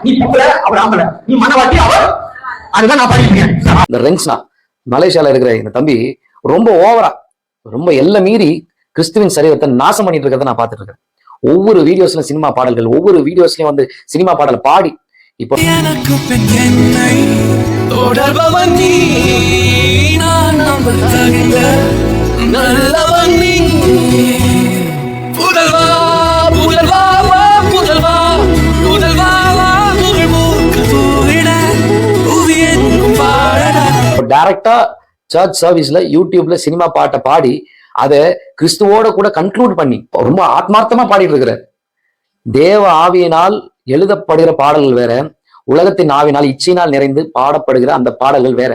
நீ பொம்பளை அவர் ஆம்பளை, நீ மனவாட்டி அவர், அதுதான் நான் படிக்கிறேன். இந்த ரென்ஸ்னா மலேசியால இருக்கிற இந்த தம்பி ரொம்ப ஓவரா, ரொம்ப எல்லை மீறி கிறிஸ்துவின் சரீரத்தை நாசம் பண்ணிட்டு இருக்கிறத நான் பார்த்துட்டு இருக்கேன். ஒவ்வொரு வீடியோஸ்ல சினிமா பாடல்கள், ஒவ்வொரு வீடியோஸ்லயும் வந்து சினிமா பாடல் பாடி இப்போ டைரக்டா சர்ச் சர்வீஸ்ல யூடியூப்ல சினிமா பாட்டை பாடி அதை கிறிஸ்துவோட கூட கன்க்ளூட் பண்ணி ரொம்ப ஆத்மார்த்தமா பாடிட்டு இருக்கிறார். தேவ ஆவியினால் எழுதப்படுகிற பாடல்கள் வேற, உலகத்தின் ஆவினால் இச்சையினால் நிறைந்து பாடப்படுகிற அந்த பாடல்கள் வேற.